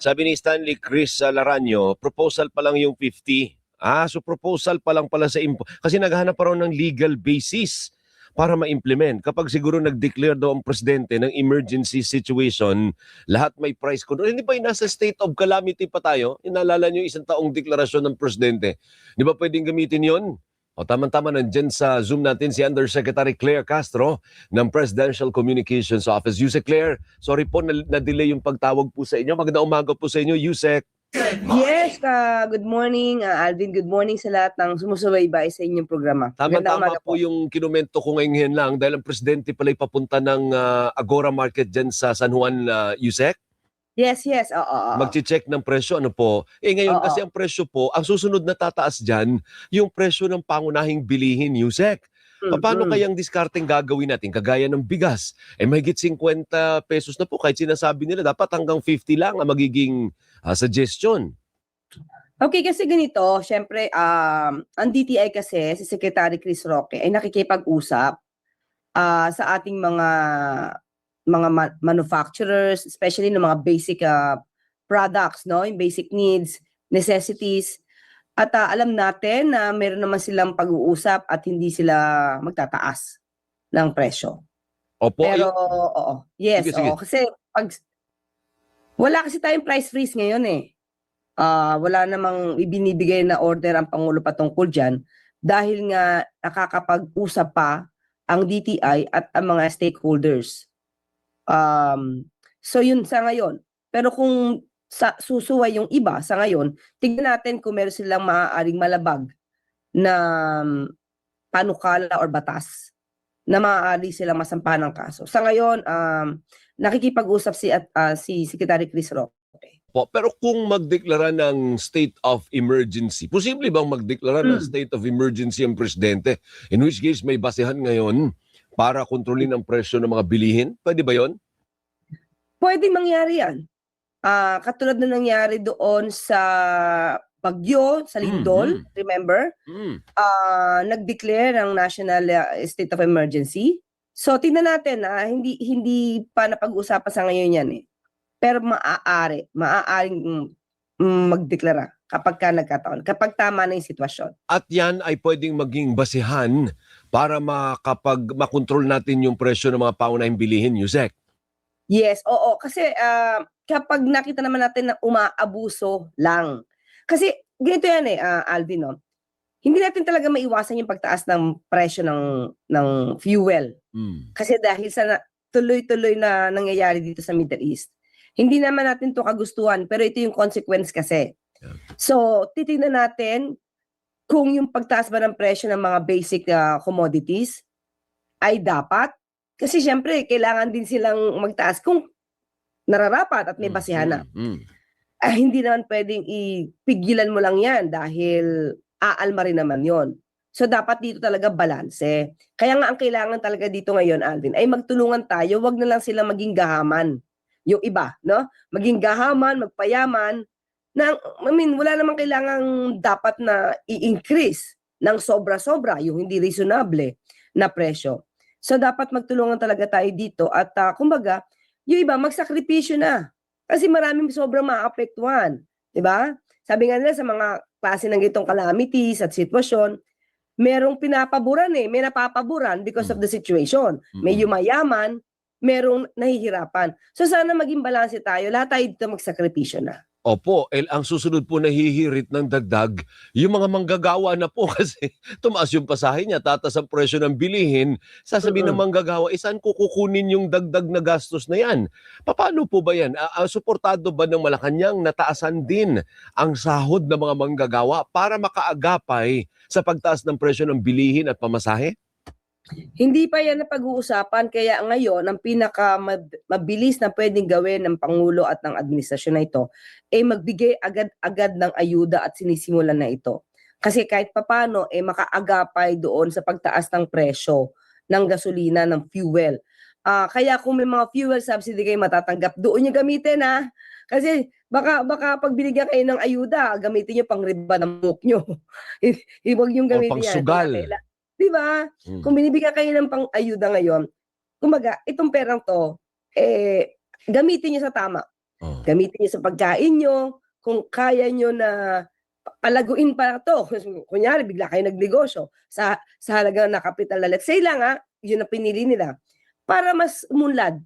Sabi ni Stanley Chris Laranyo, proposal pa lang yung 50. So proposal pa lang pala sa kasi naghahanap pa raw ng legal basis para ma-implement. Kapag siguro nag-declare daw ang presidente ng emergency situation, lahat may price control. Hindi ba yung nasa state of calamity pa tayo? Inaalala nyo isang taong deklarasyon ng presidente. Di ba pwedeng gamitin yon? O tama-tama nandyan sa Zoom natin si Undersecretary Claire Castro ng Presidential Communications Office. Yusek Claire, sorry po na-delay yung pagtawag po sa inyo. Magandang umaga po sa inyo, Yusek. Yes, good morning, Alvin. Good morning sa lahat ng sumusubaybay sa inyong programa. Tama-tama po yung kinumento ko ngayon lang dahil ang presidente pala'y papunta ng Agora Market dyan sa San Juan, Yusek. Yes, oo. Magche-check ng presyo, ano po. Ngayon kasi ang presyo po, ang susunod na tataas dyan, yung presyo ng pangunahing bilihin, Yusek. Paano kayang discarding gagawin natin? Kagaya ng bigas, mahigit 50 pesos na po. Kahit sinasabi nila, dapat hanggang 50 lang ang magiging suggestion. Okay, kasi ganito, syempre, ang DTI kasi, si Secretary Chris Roque, ay nakikipag-usap sa ating mga manufacturers, especially ng mga basic products, no? Yung basic needs, necessities. At alam natin na meron naman silang pag-uusap at hindi sila magtataas ng presyo. Opo. Pero, oo. Yes, sige. oo. Kasi wala kasi tayong price freeze ngayon eh. Wala namang ibinibigay na order ang Pangulo patungkol dyan dahil nga nakakapag-usap pa ang DTI at ang mga stakeholders. So yun sa ngayon. Pero kung susuway yung iba sa ngayon, tignan natin kung meron silang maaaring malabag na panukala or batas na maaari silang masampahan ng kaso. Sa ngayon, nakikipag-usap si Secretary Chris Roque. Pero kung magdeklara ng state of emergency, posible bang magdeklara ng state of emergency ang presidente? In which case may basehan ngayon para kontrolin ang presyo ng mga bilihin? Pwede ba yon? Pwede mangyari yan. Katulad na nangyari doon sa Bagyo, sa Lindol, remember? Nag-declare ang National State of Emergency. So tingnan natin, hindi pa napag-usapan sa ngayon yan eh. Pero maaaring magdeklara kapag nagkataon, kapag tama na yung sitwasyon. At yan ay pwedeng maging basihan para makontrol natin yung presyo ng mga paunahing bilihin, Yusek. Yes, oo. Kasi kapag nakita naman natin na umaabuso lang. Kasi ganito yan eh, Alvin, no? Hindi natin talaga maiwasan yung pagtaas ng presyo ng fuel. Kasi dahil sa tuloy-tuloy na nangyayari dito sa Middle East. Hindi naman natin to kagustuhan, pero ito yung consequence kasi. So, titignan natin kung yung pagtaas ba ng presyo ng mga basic commodities ay dapat. Kasi syempre, kailangan din silang magtaas kung nararapat at may basihan na. Hindi naman pwedeng ipigilan mo lang yan dahil aalma rin naman yon. So, dapat dito talaga balanse. Kaya nga ang kailangan talaga dito ngayon, Alvin, ay magtulungan tayo. Wag na lang sila maging gahaman. Yung iba, no? Maging gahaman, magpayaman. Wala namang kailangang dapat na i-increase ng sobra-sobra, yung hindi reasonable na presyo. So, dapat magtulungan talaga tayo dito at kumbaga, yung iba magsakripisyo na. Kasi maraming sobrang maapektuhan. Diba? Sabi nga nila sa mga klase ng itong calamities at sitwasyon, merong pinapaboran eh. May napapaboran because of the situation. May yumayaman, merong nahihirapan. So sana maging balanse tayo. Lahat tayo dito magsakripisyo na. Opo, ang susunod po na hihirit ng dagdag, yung mga manggagawa na po kasi tumaas yung pasahe niya, tatas ang presyo ng bilihin, sasabihin ng manggagawa, saan ko kukunin yung dagdag na gastos na yan? Paano po ba yan? Suportado ba ng Malacanang nataasan din ang sahod ng mga manggagawa para makaagapay sa pagtaas ng presyo ng bilihin at pamasahe? Hindi pa yan na pag-uusapan, kaya ngayon ang pinakamabilis na pwedeng gawin ng Pangulo at ng administrasyon na ito ay magbigay agad-agad ng ayuda at sinisimulan na ito. Kasi kahit papano makaagapay doon sa pagtaas ng presyo ng gasolina, ng fuel. Kaya kung may mga fuel subsidy kayo matatanggap, doon nyo gamitin ha. Kasi baka pag binigyan kayo ng ayuda, gamitin nyo pang riba ng muk nyo. Huwag nyo gamitin yan. Pangsugal. Diba? Kung binibigyan kayo ng pang-ayuda ngayon, kumbaga, itong perang to, gamitin nyo sa tama. Gamitin niyo sa pagkain niyo, kung kaya niyo na palaguin pa 'to, kunyari bigla kayo nagnegosyo sa halagang na kapital na let's say lang, yun ang pinili nila, para mas umunlad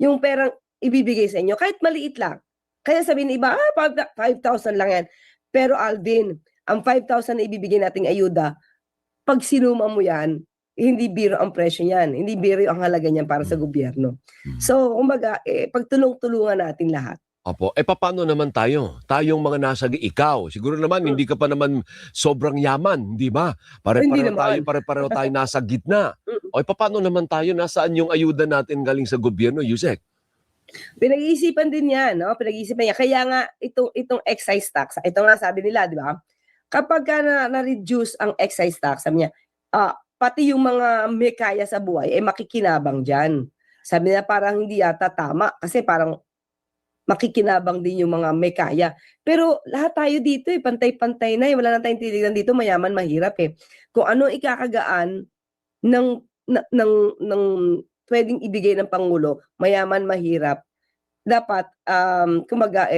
yung perang ibibigay sa inyo kahit maliit lang. Kaya sabihin ng iba, 5,000 lang yan. Pero Alvin, ang 5,000 na ibibigay nating ayuda, 'pag sinuma mo yan, hindi biro ang presyo niyan, hindi biro ang halaga niyan para sa gobyerno. So kumbaga, pagtulong-tulungan natin lahat. Opo. Papaano naman tayo? Tayong mga nasa ikaw, siguro naman hindi ka pa naman sobrang yaman, di ba? Hindi Pare-pareho tayo, naman. pare-pareho tayo nasa gitna. Mm. Papaano naman tayo? Nasaan yung ayuda natin galing sa gobyerno, Yusek? Pinag-iisipan din 'yan, 'no, pinag-iisipan niya. Kaya nga itong excise tax, ito nga sabi nila, 'di ba? Kapagka na-reduce ang excise tax, sabi niya, pati yung mga may kaya sa buhay, makikinabang diyan. Sabi niya parang hindi yata tama kasi parang makikinabang din yung mga may kaya. Pero lahat tayo dito, pantay-pantay na, wala na tayong tinitignan dito mayaman, mahirap, Kung ano ikakagaan ng ng puwedeng ibigay ng pangulo, mayaman, mahirap, dapat, kumbaga,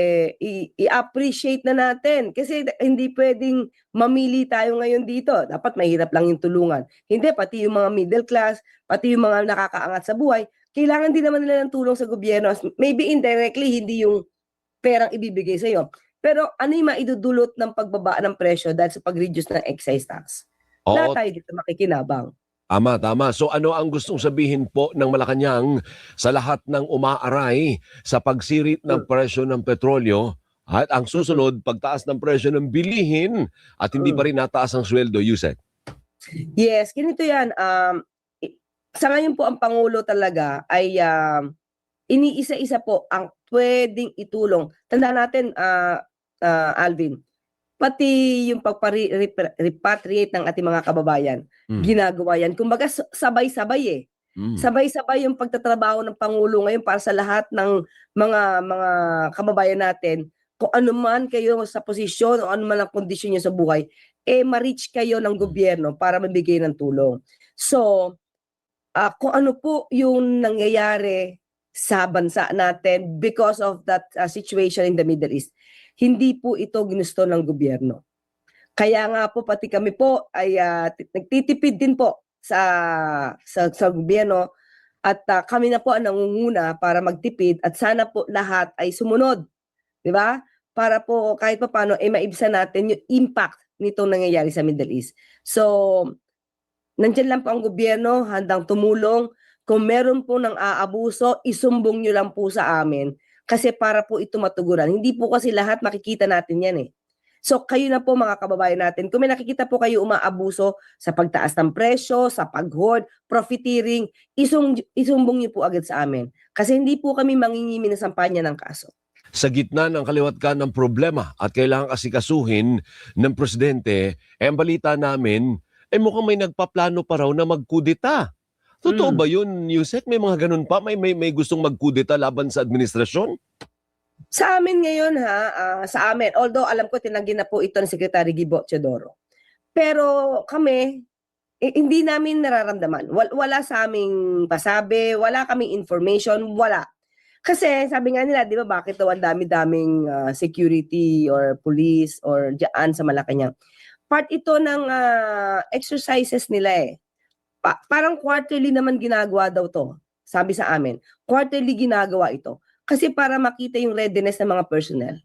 i-appreciate na natin kasi hindi puwedeng mamili tayo ngayon dito, dapat mahirap lang yung tulungan. Hindi, pati yung mga middle class, pati yung mga nakakaangat sa buhay, kailangan din naman nila ng tulong sa gobyerno. Maybe indirectly, hindi yung perang ibibigay sa'yo, pero ano yung maidudulot ng pagbaba ng presyo dahil sa pag-reduce ng excise tax? Lahat Oo, tayo dito makikinabang. tama, tama. So ano ang gustong sabihin po ng Malacanang sa lahat ng umaaray sa pagsirit ng presyo ng petrolyo at ang susunod, pagtaas ng presyo ng bilihin at hindi pa rin nataas ang sweldo, Yusek? Yes, ganito 'yan, sa ngayon po ang pangulo talaga ay, iniisa-isa po ang puwedeng itulong. Tandaan natin, Alvin, pati yung repatriate ng ating mga kababayan, ginagawa 'yan. Kumbaga sabay-sabay, Mm. Sabay-sabay yung pagtatrabaho ng pangulo ngayon para sa lahat ng mga kababayan natin. Kung ano man kayo sa posisyon o ano man ang kondisyon niyo sa buhay, ma-reach kayo ng gobyerno para mabigay ng tulong. So, kung ano po yung nangyayari sa bansa natin because of that, situation in the Middle East, hindi po ito ginusto ng gobyerno. Kaya nga po pati kami po ay, nagtitipid din po sa gobyerno at, kami na po ang nangunguna para magtipid at sana po lahat ay sumunod, 'di ba? Para po kahit papaano, maibsan natin yung impact nitong nangyayari sa Middle East. So, nandiyan lang po ang gobyerno, handang tumulong. Kung meron po ng aabuso, isumbong niyo lang po sa amin kasi para po ito matugunan. Hindi po kasi lahat makikita natin 'yan, So kayo na po mga kababayan natin, kung may nakikita po kayo umaabuso sa pagtaas ng presyo, sa pag-hoard, profiteering, isumbong niyo po agad sa amin. Kasi hindi po kami mangingimi ng sampanya ng kaso. Sa gitna ng kaliwat ng problema at kailangang asikasuhin ng presidente, ang balita namin, mukhang may nagpaplano pa raw na magkudeta. Totoo ba yun, Yusek? May mga ganun pa? May gustong magkudeta laban sa administrasyon? Sa amin ngayon sa amin, although alam ko tinanggi na po ito ni Secretary Gibo Teodoro. Pero kami, hindi namin nararamdaman. Wala sa aming pasabi, wala kaming information, wala. Kasi sabi nga nila, 'di ba, bakit daw ang dami-daming security or police or diyan sa Malacanang. Part ito ng exercises nila, parang quarterly naman ginagawa daw 'to, sabi sa amin. Quarterly ginagawa ito. Kasi para makita yung readiness ng mga personnel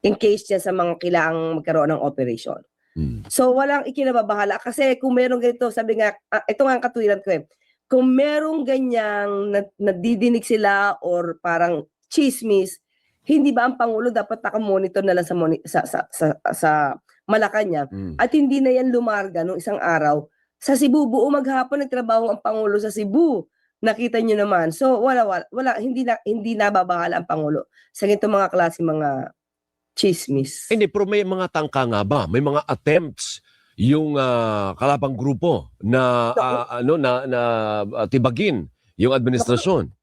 in case diyan sa mga kailangang magkaroon ng operation. So walang ikinababahala kasi kung merong ganito, sabi nga, ito nga ang katwiran ko, kung merong ganyang nadidinig sila or parang tsismis, hindi ba ang pangulo dapat naka-monitor na lang sa Malacanang at hindi na yan lumarga nung isang araw sa Cebu? Buo maghapon nagtrabaho ang pangulo sa Cebu. Nakita niyo naman. So wala hindi nababahala ang pangulo sa ganitong mga klase mga tsismis. Hindi, pero may mga tangka nga ba? May mga attempts yung kalabang grupo na tibagin yung administrasyon.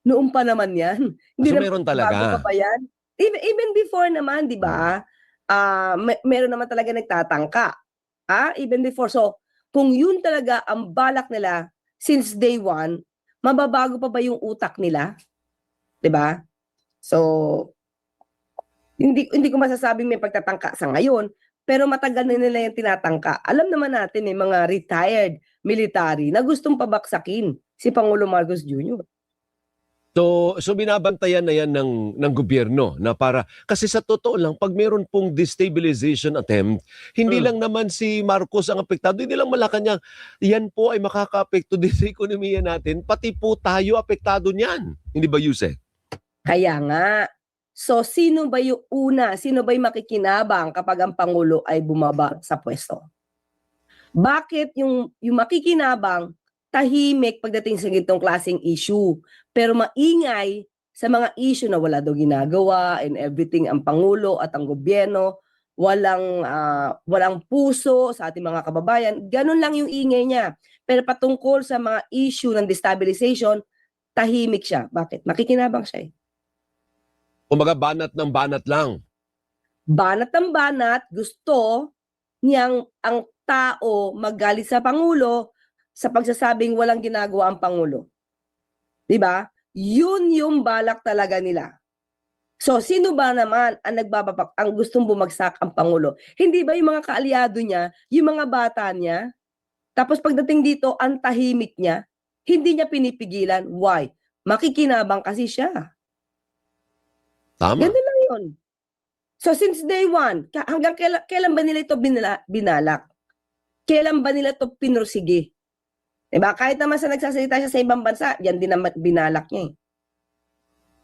Noon pa naman 'yan. Hindi So naman meron bago talaga. pa ba 'yan? Even before naman, 'di ba? Meron naman talaga nagtatangka. Even before. So, kung yun talaga ang balak nila since day one, mababago pa ba yung utak nila? 'Di ba? So, Hindi ko masasabing may pagtatangka sa ngayon, pero matagal na nila yung tinatangka. Alam naman natin may mga retired military na gustong pabaksakin si Pangulo Marcos Jr. So binabantayan na yan ng gobyerno na para, kasi sa totoo lang, pag meron pong destabilization attempt, hindi lang naman si Marcos ang apektado, hindi lang Malacanang, yan po ay makakaapekto din sa ekonomiya natin, pati po tayo apektado niyan. Hindi ba, Yuse? Kaya nga, so sino ba yung una, sino ba yung makikinabang kapag ang Pangulo ay bumaba sa pwesto? Bakit yung makikinabang tahimik pagdating sa ganitong klaseng issue, pero maingay sa mga issue na wala daw ginagawa and everything ang Pangulo at ang gobyerno, walang puso sa ating mga kababayan, ganun lang yung ingay niya. Pero patungkol sa mga issue ng destabilization, tahimik siya. Bakit? Makikinabang siya eh. Kumbaga banat ng banat lang. Banat ng banat, gusto niyang ang tao magalit sa Pangulo sa pagsasabing walang ginagawa ang Pangulo. 'Di ba? Yun yung balak talaga nila. So, sino ba naman ang gustong bumagsak ang Pangulo? Hindi ba yung mga kaalyado niya, yung mga bata niya? Tapos pagdating dito, ang tahimik niya, hindi niya pinipigilan. Why? Makikinabang kasi siya. Tama. Ganun lang yun. So since day one, hanggang kailan ba nila ito binalak? Kailan ba nila ito pinursige? Diba? Kahit naman sa nagsasalita siya sa ibang bansa, yan din naman binalak niya eh.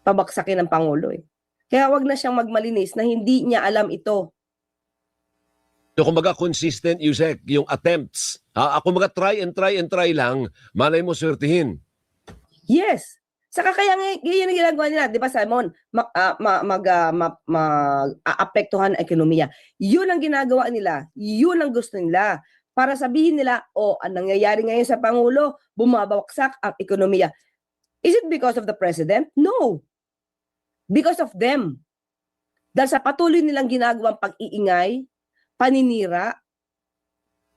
Pabaksakin ng Pangulo eh. Kaya wag na siyang magmalinis na hindi niya alam ito. So kumbaga consistent, Yusek, yung attempts. Kumbaga try and try lang, malay mo swertihin. Yes. Saka kaya ngayon ang ginagawa nila, di ba Simon, mag-aapektuhan ang ekonomiya. Yun ang ginagawa nila, yun ang gusto nila. Para sabihin nila, ang nangyayari ngayon sa Pangulo, bumabaksak ang ekonomiya. Is it because of the President? No. Because of them. Dahil sa patuloy nilang ginagawang pag-iingay, paninira,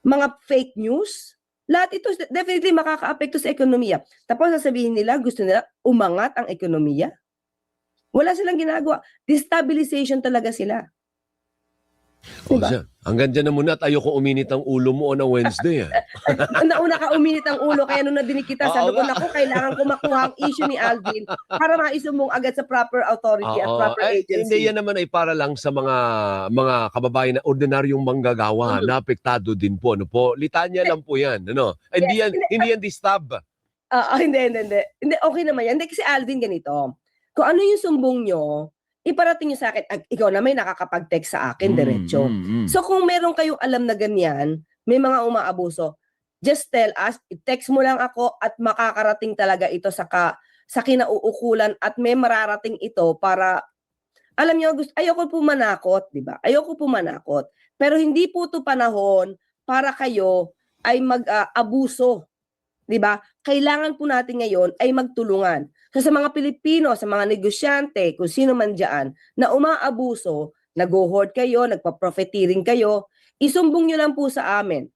mga fake news, lahat ito definitely makakaapekto sa ekonomiya. Tapos sasabihin nila, gusto nila umangat ang ekonomiya. Wala silang ginagawa. Destabilization talaga sila. Diba? Hanggang dyan na muna at ayoko uminit ang ulo mo on a Wednesday. Nauna ka uminit ang ulo, kaya nung nadinig kita, sabi ko, naku, kailangan ko makuha ang issue ni Alvin para maisumbong agad sa proper authority at proper agency. Hindi, yan naman ay para lang sa mga kababayan na ordinaryong manggagawa na apektado din po. Ano po? Litanya lang po yan. Ano? Hindi yan distab. Hindi. Hindi, okay naman yan. Hindi kasi Alvin ganito. Kung ano yung sumbong nyo, iparating nyo sa akin, ikaw na may nakakapag-text sa akin, diretso. So kung meron kayong alam na ganyan, may mga umaabuso, just tell us, i-text mo lang ako at makakarating talaga ito sa kinauukulan at may mararating ito para, alam nyo, ayoko po manakot, di ba? Ayoko po manakot. Pero hindi po ito panahon para kayo ay mag-abuso. Diba? Kailangan po natin ngayon ay magtulungan. So sa mga Pilipino, sa mga negosyante, kung sino man dyan, na umaabuso, nag-hoard kayo, nagpa-profiteering kayo, isumbong nyo lang po sa amin.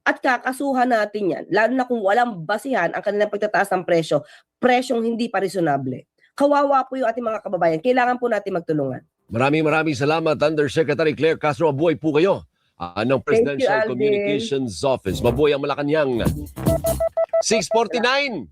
At kakasuhan natin yan, lalo na kung walang basihan ang kanilang pagtataas ng presyo, presyong hindi pa reasonable. Kawawa po yung ating mga kababayan. Kailangan po natin magtulungan. Maraming salamat, Undersecretary Claire Castro. Mabuhay po kayo ng Presidential Communications Office. Mabuhay ang Malacanang. 6:49.